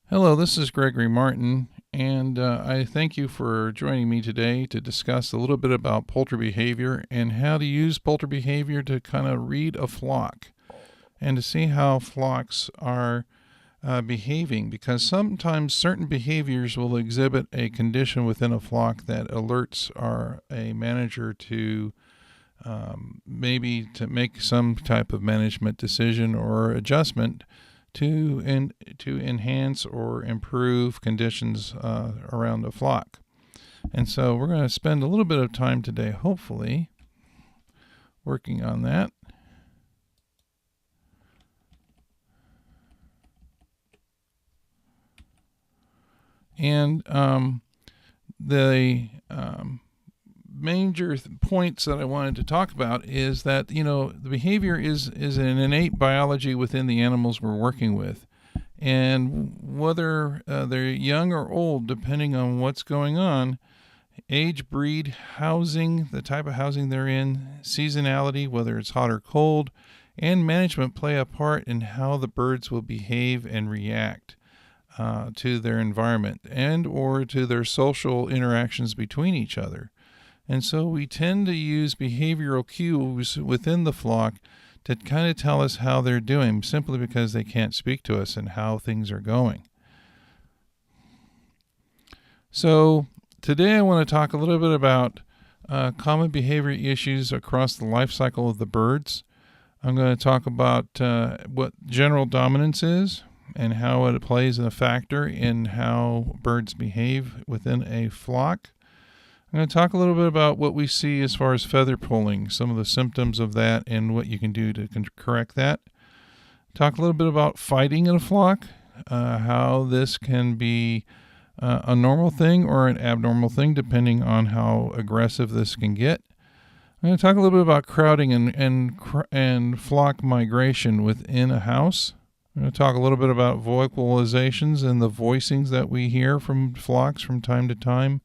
Hello, this is Gregory Martin, and I thank you for joining me today to discuss a little bit about poultry behavior and how to use poultry behavior to kind of read a flock and to see how flocks are behaving, because sometimes certain behaviors will exhibit a condition within a flock that alerts a manager to maybe to make some type of management decision or adjustment to enhance or improve conditions around the flock. And so we're going to spend a little bit of time today, hopefully, working on that. And the major points that I wanted to talk about is that, the behavior is an innate biology within the animals we're working with. And whether they're young or old, depending on what's going on, age, breed, housing, the type of housing they're in, seasonality, whether it's hot or cold, and management play a part in how the birds will behave and react to their environment and or to their social interactions between each other. And so we tend to use behavioral cues within the flock to kind of tell us how they're doing, simply because they can't speak to us and how things are going. So today I want to talk a little bit about common behavior issues across the life cycle of the birds. I'm going to talk about what general dominance is and how it plays a factor in how birds behave within a flock. I'm going to talk a little bit about what we see as far as feather pulling, some of the symptoms of that, and what you can do to correct that. Talk a little bit about fighting in a flock, how this can be a normal thing or an abnormal thing, depending on how aggressive this can get. I'm going to talk a little bit about crowding and flock migration within a house. I'm going to talk a little bit about vocalizations and the voicings that we hear from flocks from time to time.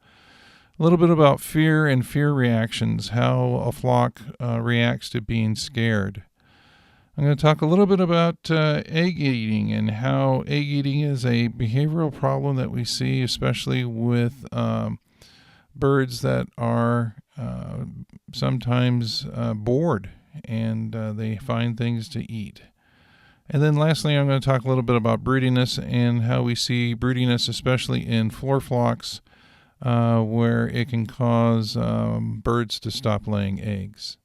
A little bit about fear and fear reactions, how a flock reacts to being scared. I'm going to talk a little bit about egg eating and how egg eating is a behavioral problem that we see, especially with birds that are sometimes bored and they find things to eat. And then lastly, I'm going to talk a little bit about broodiness and how we see broodiness, especially in floor flocks, where it can cause birds to stop laying eggs.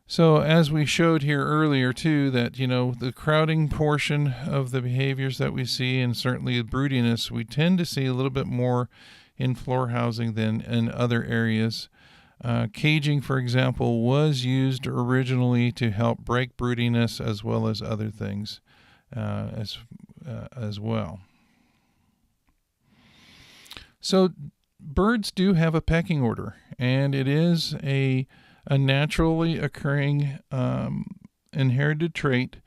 So as we showed here earlier too, that the crowding portion of the behaviors that we see, and certainly the broodiness, we tend to see a little bit more in floor housing than in other areas. Caging, for example, was used originally to help break broodiness as well as other things as well. So birds do have a pecking order, and it is a naturally occurring inherited trait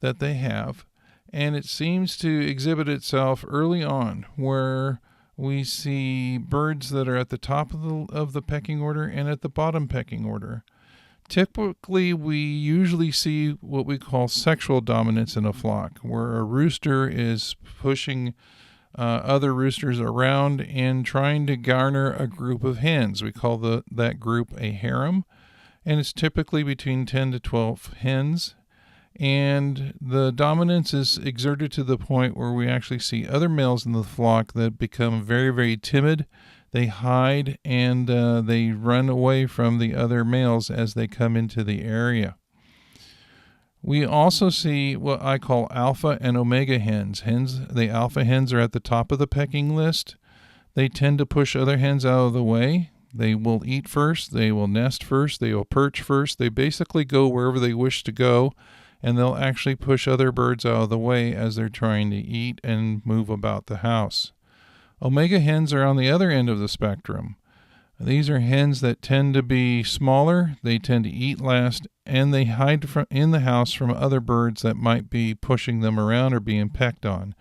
that they have, and it seems to exhibit itself early on, where we see birds that are at the top of the pecking order and at the bottom pecking order. Typically, we usually see what we call sexual dominance in a flock, where a rooster is pushing other roosters around and trying to garner a group of hens. We call that group a harem, and it's typically between 10 to 12 hens. And the dominance is exerted to the point where we actually see other males in the flock that become very, very timid. They hide and they run away from the other males as they come into the area. We also see what I call alpha and omega hens. The alpha hens are at the top of the pecking list. They tend to push other hens out of the way. They will eat first. They will nest first. They will perch first. They basically go wherever they wish to go, and they'll actually push other birds out of the way as they're trying to eat and move about the house. Omega hens are on the other end of the spectrum. These are hens that tend to be smaller, they tend to eat last, and they hide in the house from other birds that might be pushing them around or being pecked on.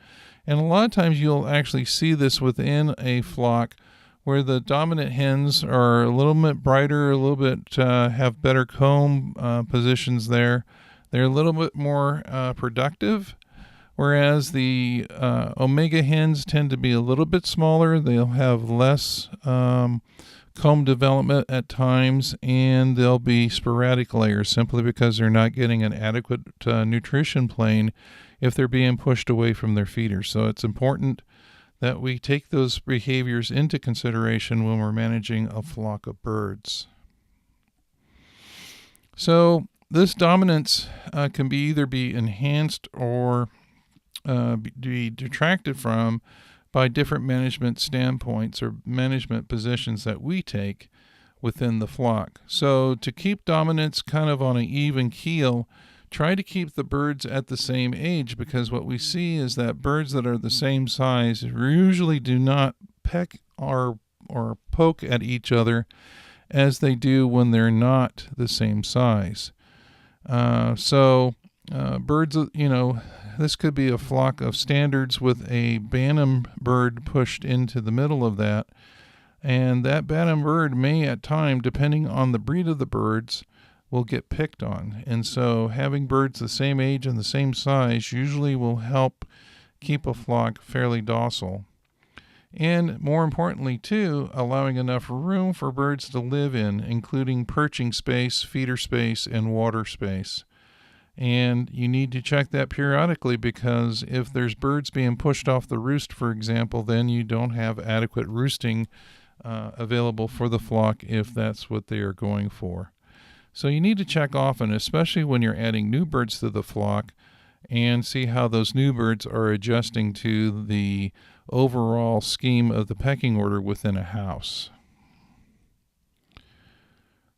And a lot of times you'll actually see this within a flock where the dominant hens are a little bit brighter, a little bit have better comb positions there. They're a little bit more productive, whereas the omega hens tend to be a little bit smaller. They'll have less comb development at times, and they'll be sporadic layers simply because they're not getting an adequate nutrition plane if they're being pushed away from their feeders. So it's important that we take those behaviors into consideration when we're managing a flock of birds. So this dominance can either be enhanced or be detracted from by different management standpoints or management positions that we take within the flock. So to keep dominance kind of on an even keel, try to keep the birds at the same age, because what we see is that birds that are the same size usually do not peck or poke at each other as they do when they're not the same size. Birds, this could be a flock of standards with a bantam bird pushed into the middle of that. And that bantam bird may at time, depending on the breed of the birds, will get picked on. And so having birds the same age and the same size usually will help keep a flock fairly docile. And more importantly, too, allowing enough room for birds to live in, including perching space, feeder space, and water space. And you need to check that periodically, because if there's birds being pushed off the roost, for example, then you don't have adequate roosting available for the flock if that's what they are going for. So you need to check often, especially when you're adding new birds to the flock, and see how those new birds are adjusting to the overall scheme of the pecking order within a house.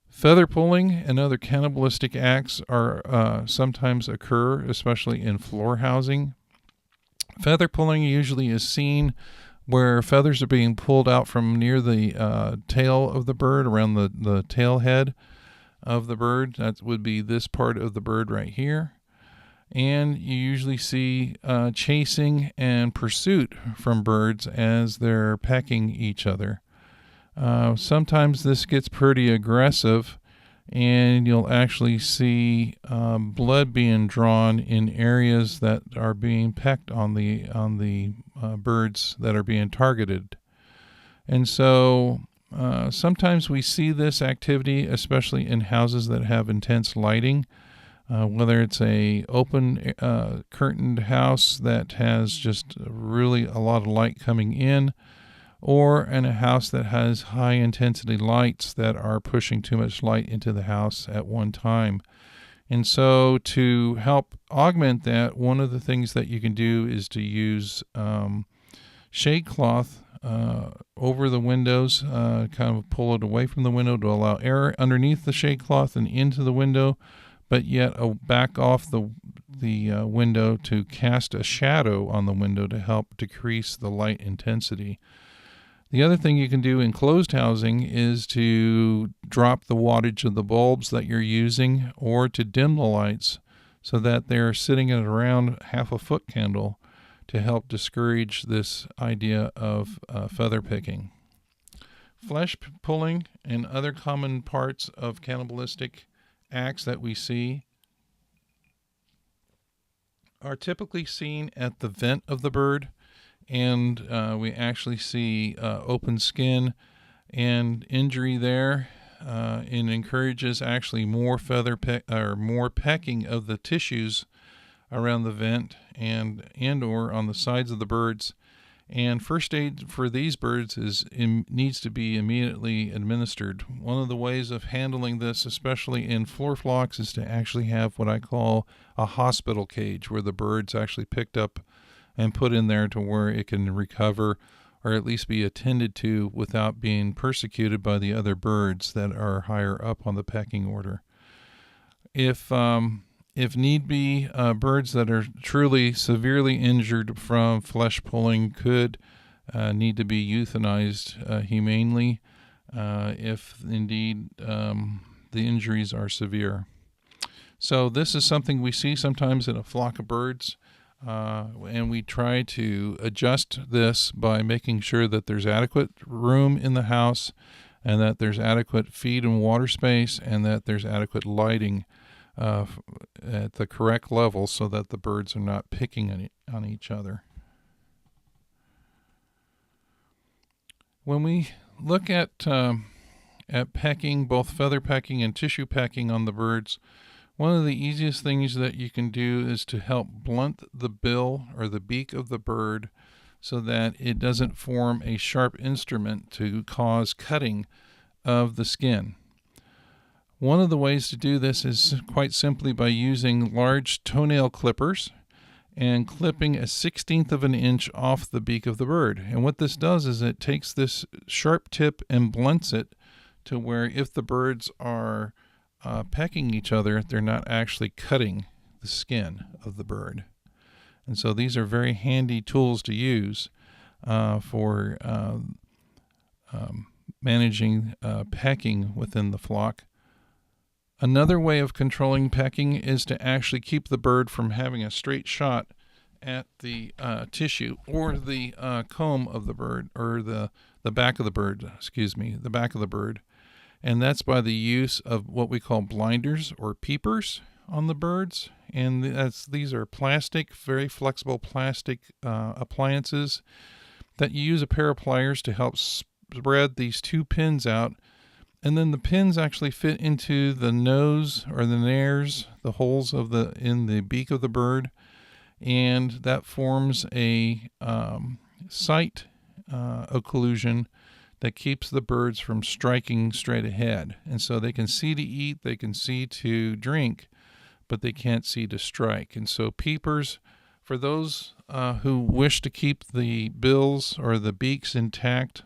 Feather pulling and other cannibalistic acts are sometimes occur, especially in floor housing. Feather pulling usually is seen where feathers are being pulled out from near the tail of the bird, around the tail head of the bird. That would be this part of the bird right here. And you usually see chasing and pursuit from birds as they're pecking each other. Sometimes this gets pretty aggressive, and you'll actually see blood being drawn in areas that are being pecked on the birds that are being targeted. And so sometimes we see this activity, especially in houses that have intense lighting, whether it's a open curtained house that has just really a lot of light coming in, or in a house that has high intensity lights that are pushing too much light into the house at one time. And so to help augment that, one of the things that you can do is to use shade cloth over the windows, kind of pull it away from the window to allow air underneath the shade cloth and into the window, but yet back off the window to cast a shadow on the window to help decrease the light intensity. The other thing you can do in closed housing is to drop the wattage of the bulbs that you're using, or to dim the lights so that they're sitting at around half a foot candle to help discourage this idea of feather picking. Flesh pulling and other common parts of cannibalistic acts that we see are typically seen at the vent of the bird, and we actually see open skin and injury there, and encourages actually more more pecking of the tissues around the vent and or on the sides of the birds. And first aid for these birds needs to be immediately administered. One of the ways of handling this, especially in floor flocks, is to actually have what I call a hospital cage, where the bird's actually picked up and put in there to where it can recover, or at least be attended to without being persecuted by the other birds that are higher up on the pecking order. If need be, birds that are truly severely injured from flesh pulling could need to be euthanized humanely if indeed the injuries are severe. So this is something we see sometimes in a flock of birds, and we try to adjust this by making sure that there's adequate room in the house, and that there's adequate feed and water space, and that there's adequate lighting at the correct level so that the birds are not picking on each other. When we look at pecking, both feather pecking and tissue pecking on the birds, one of the easiest things that you can do is to help blunt the bill or the beak of the bird so that it doesn't form a sharp instrument to cause cutting of the skin. One of the ways to do this is quite simply by using large toenail clippers and clipping 1/16 of an inch off the beak of the bird. And what this does is it takes this sharp tip and blunts it to where if the birds are pecking each other, they're not actually cutting the skin of the bird. And so these are very handy tools to use for managing pecking within the flock. Another way of controlling pecking is to actually keep the bird from having a straight shot at the tissue or the comb of the bird, or the back of the bird, the back of the bird. And that's by the use of what we call blinders or peepers on the birds. And these are plastic, very flexible plastic appliances that you use a pair of pliers to help spread these two pins out. And then the pins actually fit into the nose or the nares, the holes in the beak of the bird. And that forms a sight occlusion that keeps the birds from striking straight ahead. And so they can see to eat, they can see to drink, but they can't see to strike. And so peepers, for those who wish to keep the bills or the beaks intact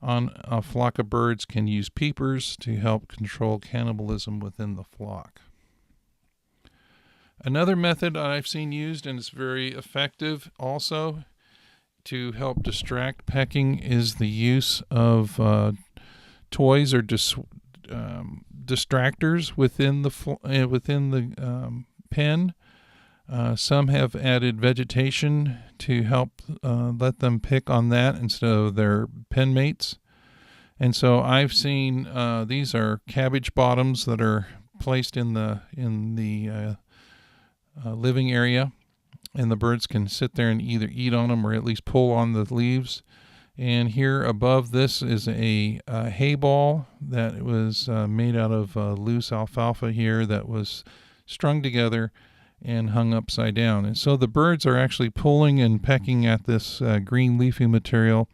on a flock of birds, can use peepers to help control cannibalism within the flock. Another method I've seen used, and it's very effective also, to help distract pecking is the use of toys or distractors within the pen. Some have added vegetation to help let them pick on that instead of their pen mates. And so I've seen these are cabbage bottoms that are placed in the living area. And the birds can sit there and either eat on them or at least pull on the leaves. And here above this is a hay ball that was made out of loose alfalfa here that was strung together and hung upside down. And so the birds are actually pulling and pecking at this green leafy material.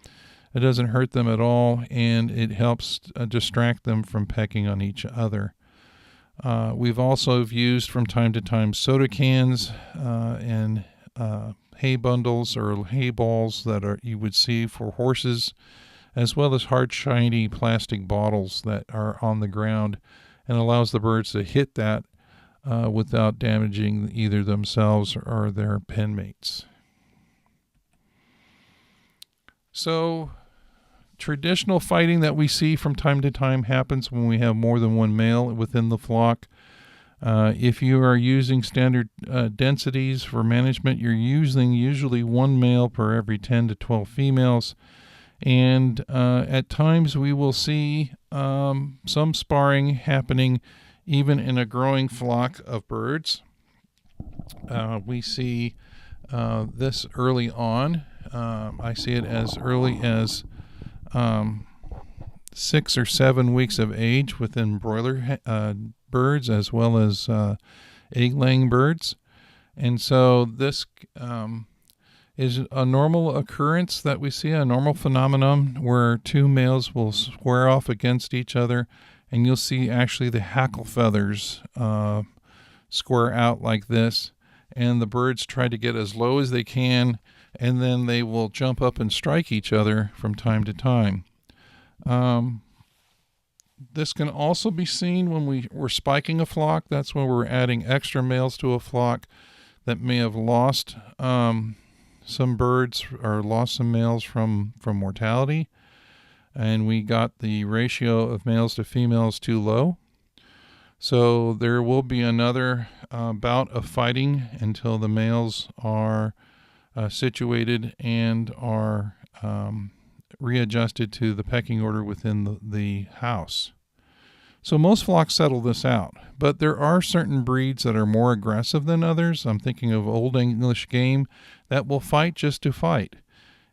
It doesn't hurt them at all, and it helps distract them from pecking on each other. We've also used from time to time soda cans and hay bundles or hay balls that you would see for horses, as well as hard, shiny plastic bottles that are on the ground, and allows the birds to hit that without damaging either themselves or their pen mates. So traditional fighting that we see from time to time happens when we have more than one male within the flock. If you are using standard densities for management, you're using usually one male per every 10 to 12 females. And at times we will see some sparring happening even in a growing flock of birds. We see this early on. I see it as early as 6 or 7 weeks of age within broiler birds, as well as egg-laying birds. And so this is a normal occurrence that we see, a normal phenomenon where two males will square off against each other, and you'll see actually the hackle feathers square out like this, and the birds try to get as low as they can, and then they will jump up and strike each other from time to time. This can also be seen when we're spiking a flock. That's when we're adding extra males to a flock that may have lost some birds or lost some males from mortality, and we got the ratio of males to females too low. So there will be another bout of fighting until the males are situated and are readjusted to the pecking order within the house. So most flocks settle this out, but there are certain breeds that are more aggressive than others. I'm thinking of Old English game that will fight just to fight.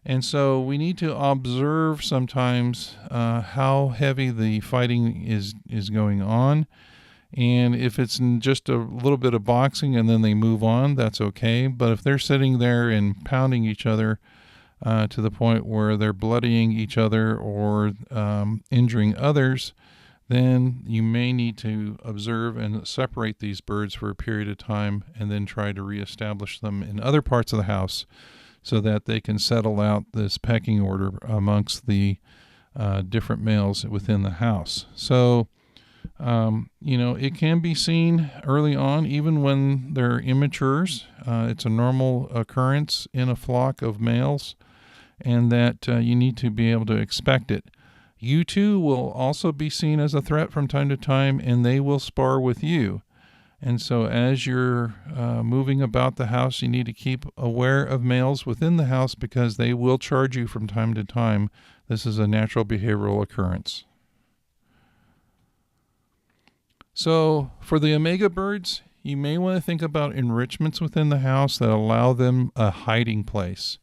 And so we need to observe sometimes how heavy the fighting is going on. And if it's just a little bit of boxing and then they move on, that's okay. But if they're sitting there and pounding each other to the point where they're bloodying each other or injuring others, then you may need to observe and separate these birds for a period of time and then try to reestablish them in other parts of the house so that they can settle out this pecking order amongst the different males within the house. So, it can be seen early on, even when they're immatures. It's a normal occurrence in a flock of males, and that you need to be able to expect it. You too will also be seen as a threat from time to time, and they will spar with you. And so as you're moving about the house, you need to keep aware of males within the house because they will charge you from time to time. This is a natural behavioral occurrence. So for the omega birds, you may want to think about enrichments within the house that allow them a hiding place.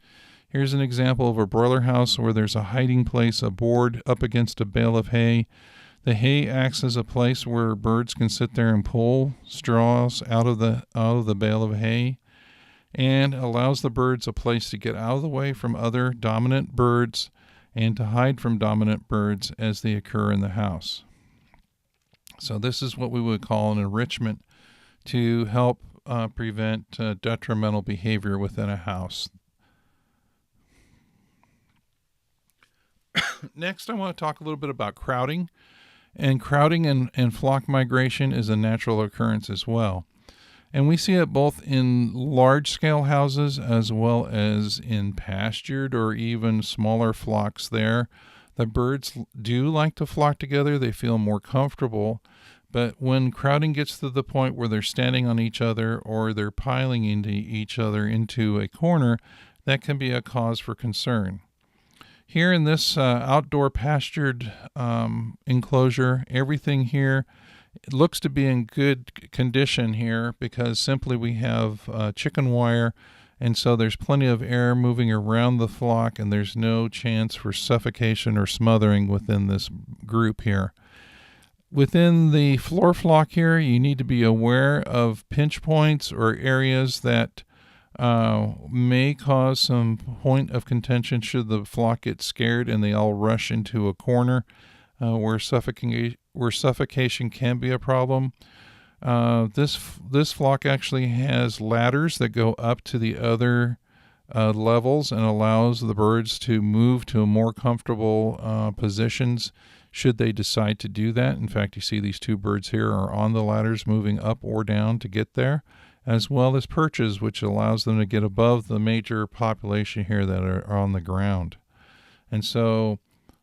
Here's an example of a broiler house where there's a hiding place, a board up against a bale of hay. The hay acts as a place where birds can sit there and pull straws out of the bale of hay, and allows the birds a place to get out of the way from other dominant birds and to hide from dominant birds as they occur in the house. So this is what we would call an enrichment to help prevent detrimental behavior within a house. Next, I want to talk a little bit about crowding. And crowding and flock migration is a natural occurrence as well. And we see it both in large-scale houses as well as in pastured or even smaller flocks there. The birds do like to flock together. They feel more comfortable. But when crowding gets to the point where they're standing on each other or they're piling into each other into a corner, that can be a cause for concern. Here in this outdoor pastured enclosure, everything here looks to be in good condition here because simply we have chicken wire, and so there's plenty of air moving around the flock, and there's no chance for suffocation or smothering within this group here. Within the floor flock here, you need to be aware of pinch points or areas that may cause some point of contention should the flock get scared and they all rush into a corner where suffocation can be a problem. This flock actually has ladders that go up to the other levels and allows the birds to move to more comfortable positions should they decide to do that. In fact, you see these two birds here are on the ladders moving up or down to get there, as well as perches, which allows them to get above the major population here that are on the ground. And so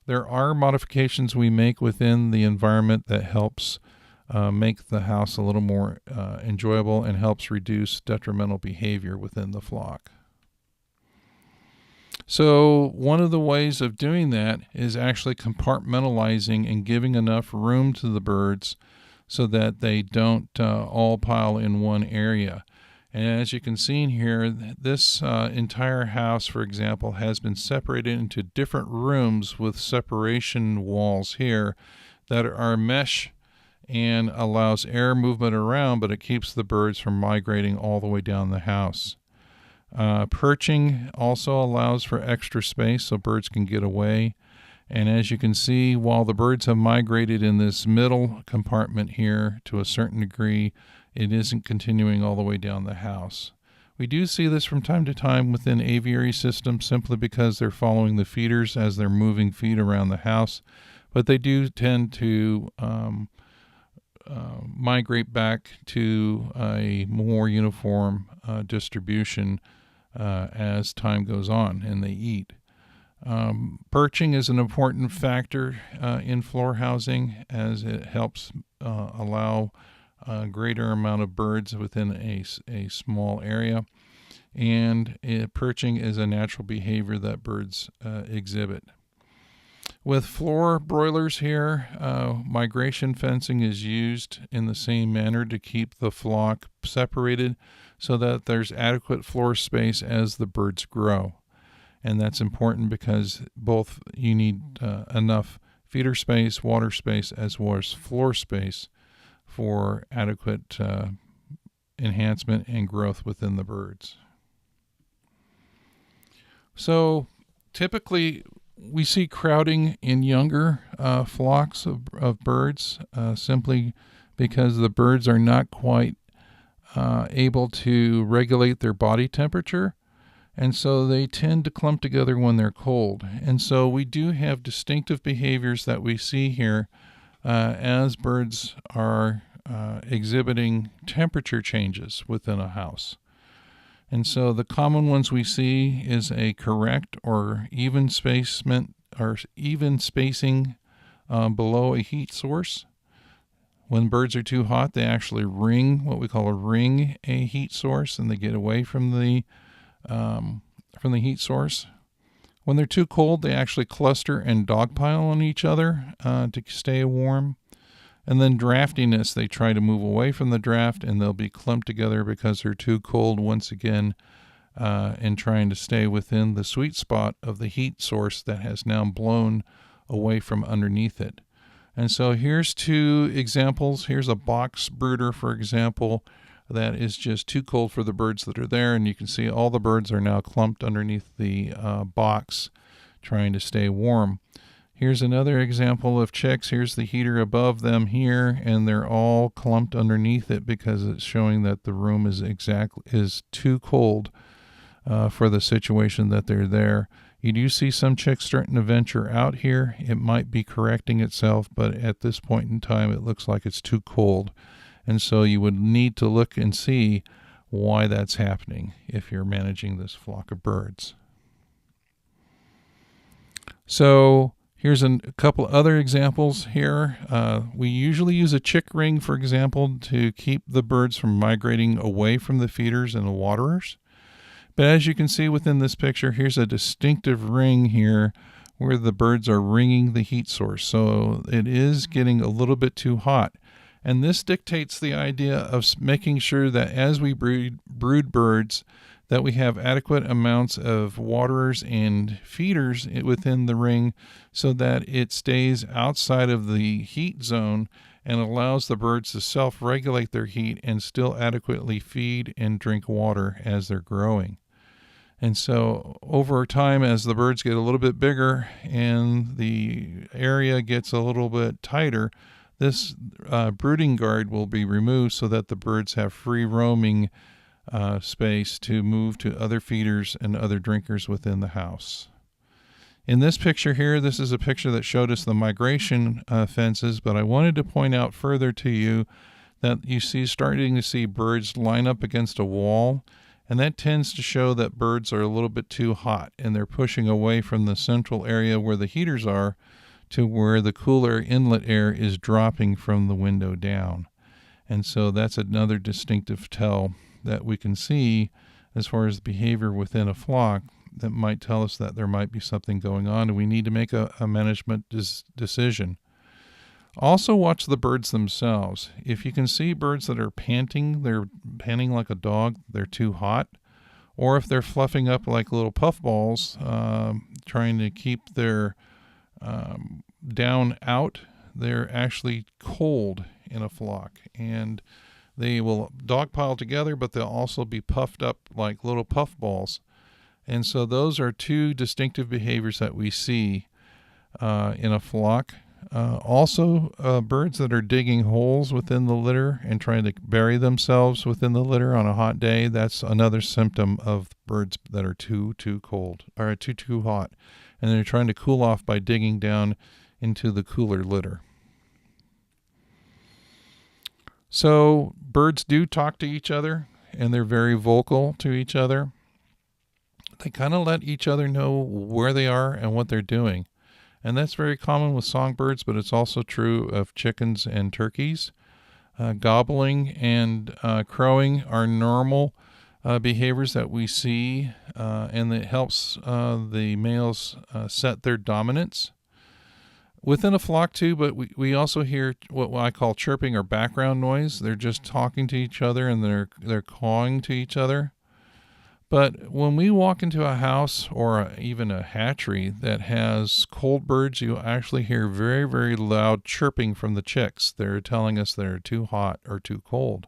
there are modifications we make within the environment that helps make the house a little more enjoyable and helps reduce detrimental behavior within the flock. So one of the ways of doing that is actually compartmentalizing and giving enough room to the birds so that they don't all pile in one area. And as you can see here, this entire house, for example, has been separated into different rooms with separation walls here that are mesh and allows air movement around, but it keeps the birds from migrating all the way down the house. Perching also allows for extra space so birds can get away. And as you can see, while the birds have migrated in this middle compartment here to a certain degree, it isn't continuing all the way down the house. We do see this from time to time within aviary systems simply because they're following the feeders as they're moving feed around the house, but they do tend to migrate back to a more uniform distribution as time goes on and they eat. Perching is an important factor in floor housing as it helps allow a greater amount of birds within a small area, and perching is a natural behavior that birds exhibit. With floor broilers here, migration fencing is used in the same manner to keep the flock separated so that there's adequate floor space as the birds grow. And that's important because both you need enough feeder space, water space, as well as floor space for adequate enhancement and growth within the birds. So typically we see crowding in younger flocks of birds simply because the birds are not quite able to regulate their body temperature, and so they tend to clump together when they're cold. And so we do have distinctive behaviors that we see here as birds are exhibiting temperature changes within a house. And so the common ones we see is a correct or even spacing below a heat source. When birds are too hot, they actually ring, what we call a heat source, and they get away from the heat source. When they're too cold, they actually cluster and dogpile on each other to stay warm. And then draftiness, they try to move away from the draft, and they'll be clumped together because they're too cold once again, and trying to stay within the sweet spot of the heat source that has now blown away from underneath it. And so here's two examples. Here's a box brooder, for example, that is just too cold for the birds that are there, and you can see all the birds are now clumped underneath the box trying to stay warm. Here's another example of chicks. Here's the heater above them here, and they're all clumped underneath it because it's showing that the room is too cold for the situation that they're there. You do see some chicks starting to venture out here. It might be correcting itself, but at this point in time, it looks like it's too cold. And so you would need to look and see why that's happening if you're managing this flock of birds. So here's a couple other examples here. We usually use a chick ring, for example, to keep the birds from migrating away from the feeders and the waterers. But as you can see within this picture, here's a distinctive ring here where the birds are ringing the heat source. So it is getting a little bit too hot. And this dictates the idea of making sure that as we brood birds, that we have adequate amounts of waterers and feeders within the ring so that it stays outside of the heat zone and allows the birds to self-regulate their heat and still adequately feed and drink water as they're growing. And so over time, as the birds get a little bit bigger and the area gets a little bit tighter, this brooding guard will be removed so that the birds have free roaming space to move to other feeders and other drinkers within the house. In this picture here, this is a picture that showed us the migration fences, but I wanted to point out further to you that starting to see birds line up against a wall, and that tends to show that birds are a little bit too hot and they're pushing away from the central area where the heaters are to where the cooler inlet air is dropping from the window down. And so that's another distinctive tell that we can see as far as behavior within a flock that might tell us that there might be something going on and we need to make a management decision. Also watch the birds themselves. If you can see birds that are panting, they're panting like a dog, they're too hot. Or if they're fluffing up like little puffballs, trying to keep their down out, they're actually cold in a flock. And they will dogpile together, but they'll also be puffed up like little puffballs. And so those are two distinctive behaviors that we see in a flock. Also, birds that are digging holes within the litter and trying to bury themselves within the litter on a hot day, that's another symptom of birds that are too cold or too hot. And they're trying to cool off by digging down into the cooler litter. So birds do talk to each other, and they're very vocal to each other. They kind of let each other know where they are and what they're doing. And that's very common with songbirds, but it's also true of chickens and turkeys. Gobbling and crowing are normal behaviors that we see, and it helps the males set their dominance. within a flock too, but we also hear what I call chirping or background noise. They're just talking to each other and they're cawing to each other. But when we walk into a house or even a hatchery that has cold birds, you actually hear very, very loud chirping from the chicks. They're telling us they're too hot or too cold.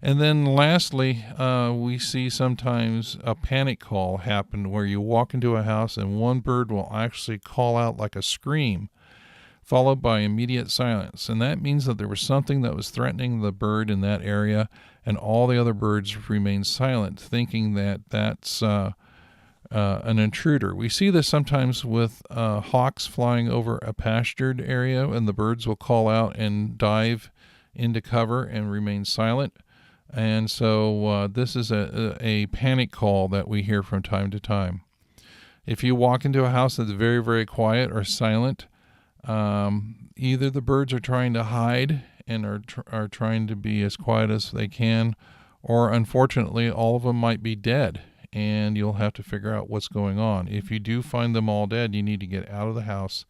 And then lastly, we see sometimes a panic call happen where you walk into a house and one bird will actually call out like a scream, followed by immediate silence. And that means that there was something that was threatening the bird in that area, and all the other birds remain silent, thinking that that's an intruder. We see this sometimes with hawks flying over a pastured area, and the birds will call out and dive into cover and remain silent. And so this is a panic call that we hear from time to time. If you walk into a house that's very, very quiet or silent, either the birds are trying to hide and are trying to be as quiet as they can, or unfortunately, all of them might be dead, and you'll have to figure out what's going on. If you do find them all dead, you need to get out of the house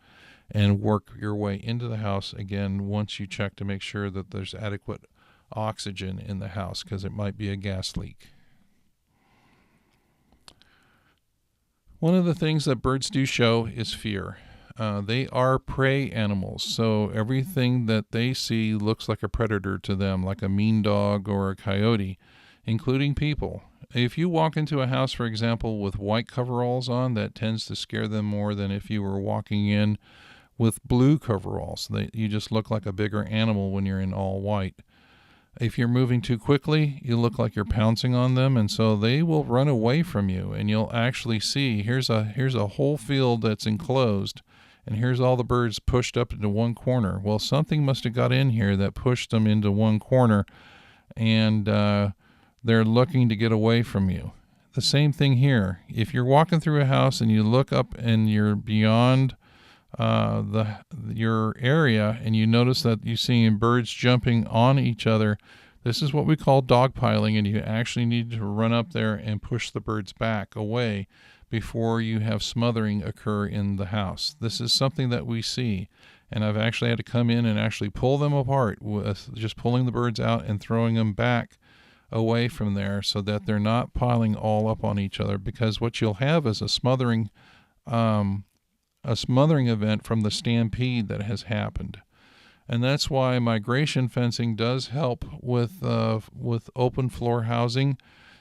and work your way into the house again once you check to make sure that there's adequate oxygen in the house, because it might be a gas leak. One of the things that birds do show is fear. They are prey animals, so everything that they see looks like a predator to them, like a mean dog or a coyote, including people. If you walk into a house, for example, with white coveralls on, that tends to scare them more than if you were walking in with blue coveralls. You just look like a bigger animal when you're in all white. If you're moving too quickly, you look like you're pouncing on them, and so they will run away from you, and you'll actually see here's a whole field that's enclosed, and here's all the birds pushed up into one corner. Well, something must have got in here that pushed them into one corner, and they're looking to get away from you. The same thing here. If you're walking through a house and you look up and you're beyond your area and you notice that you're seeing birds jumping on each other, this is what we call dogpiling, and you actually need to run up there and push the birds back away before you have smothering occur in the house. This is something that we see, and I've actually had to come in and actually pull them apart with just pulling the birds out and throwing them back away from there so that they're not piling all up on each other, because what you'll have is a smothering event from the stampede that has happened. And that's why migration fencing does help with open floor housing,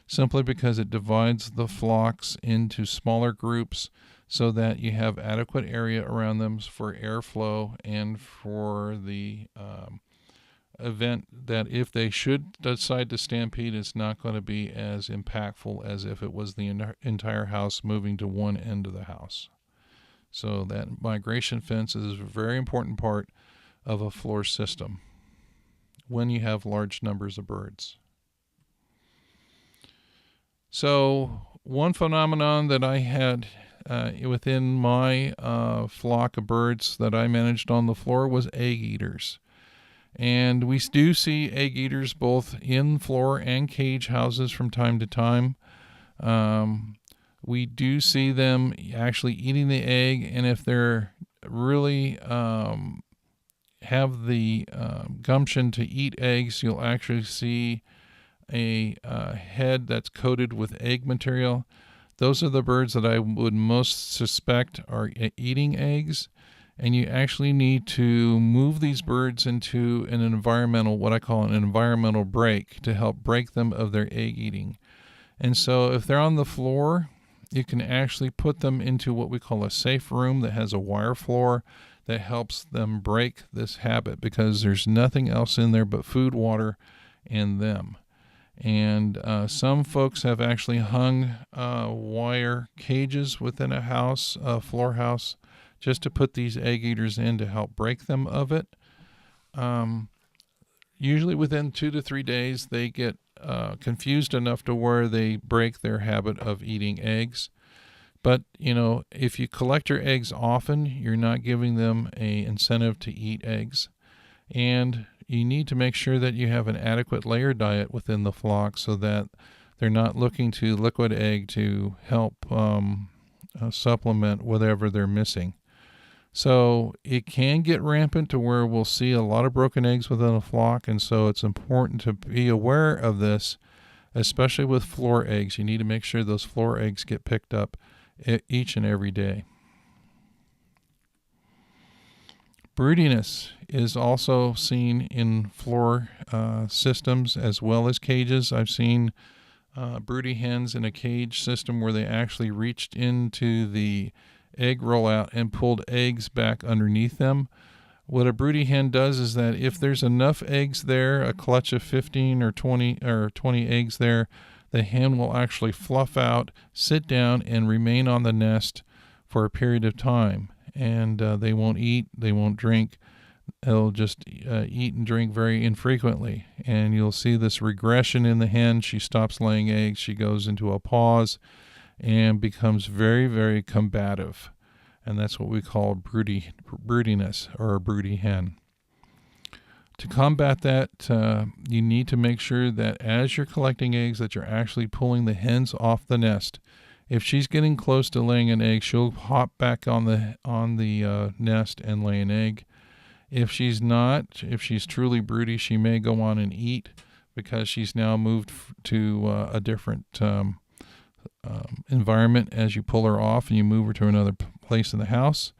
simply because it divides the flocks into smaller groups so that you have adequate area around them for airflow and for the event that if they should decide to stampede, it's not going to be as impactful as if it was the entire house moving to one end of the house. So that migration fence is a very important part of a floor system when you have large numbers of birds. So one phenomenon that I had within my flock of birds that I managed on the floor was egg eaters. And we do see egg eaters both in floor and cage houses from time to time. We do see them actually eating the egg, and if they're really have the gumption to eat eggs, you'll actually see a head that's coated with egg material. Those are the birds that I would most suspect are eating eggs, and you actually need to move these birds into an environmental, what I call an environmental break, to help break them of their egg eating. And so if they're on the floor, you can actually put them into what we call a safe room that has a wire floor that helps them break this habit, because there's nothing else in there but food, water, and them. And some folks have actually hung wire cages within a house, a floor house, just to put these egg eaters in to help break them of it. Usually within 2 to 3 days, they get confused enough to where they break their habit of eating eggs. But, if you collect your eggs often, you're not giving them an incentive to eat eggs. And you need to make sure that you have an adequate layer diet within the flock so that they're not looking to liquid egg to help supplement whatever they're missing. So it can get rampant to where we'll see a lot of broken eggs within a flock, and so it's important to be aware of this, especially with floor eggs. You need to make sure those floor eggs get picked up each and every day. Broodiness is also seen in floor systems as well as cages. I've seen broody hens in a cage system where they actually reached into the egg rollout and pulled eggs back underneath them. What a broody hen does is that if there's enough eggs there, a clutch of 15 or 20 eggs there, the hen will actually fluff out, sit down, and remain on the nest for a period of time. And they won't eat, they won't drink. They'll just eat and drink very infrequently. And you'll see this regression in the hen. She stops laying eggs. She goes into a pause and becomes very, very combative. And that's what we call broodiness, or a broody hen. To combat that, you need to make sure that as you're collecting eggs, that you're actually pulling the hens off the nest. If she's getting close to laying an egg, she'll hop back on the nest and lay an egg. If she's not, if she's truly broody, she may go on and eat because she's now moved to a different environment as you pull her off and you move her to another place in the house.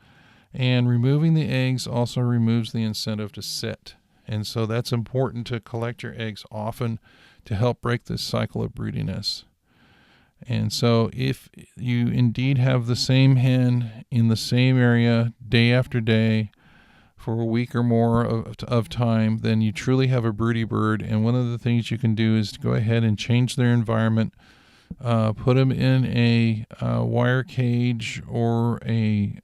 And removing the eggs also removes the incentive to sit. And so that's important to collect your eggs often to help break this cycle of broodiness. And so if you indeed have the same hen in the same area day after day for a week or more of time, then you truly have a broody bird. And one of the things you can do is to go ahead and change their environment, put them in a wire cage or a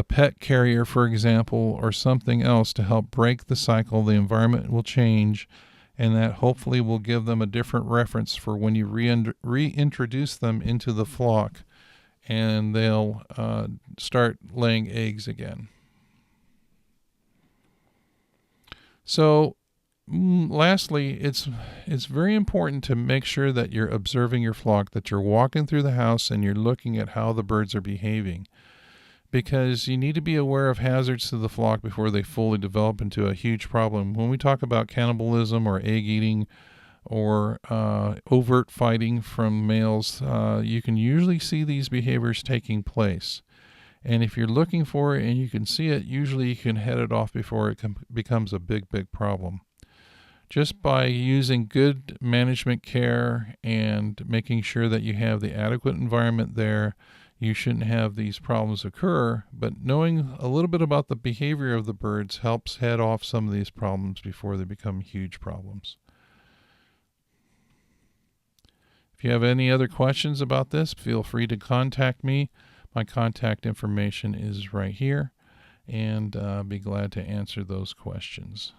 pet carrier, for example, or something else to help break the cycle. The environment will change, and that hopefully will give them a different reference for when you reintroduce them into the flock, and they'll start laying eggs again. So lastly, it's very important to make sure that you're observing your flock, that you're walking through the house and you're looking at how the birds are behaving, because you need to be aware of hazards to the flock before they fully develop into a huge problem. When we talk about cannibalism or egg eating or overt fighting from males, you can usually see these behaviors taking place. And if you're looking for it and you can see it, usually you can head it off before it becomes a big, big problem. Just by using good management care and making sure that you have the adequate environment there, you shouldn't have these problems occur. But knowing a little bit about the behavior of the birds helps head off some of these problems before they become huge problems. If you have any other questions about this, feel free to contact me. My contact information is right here, and I'll be glad to answer those questions.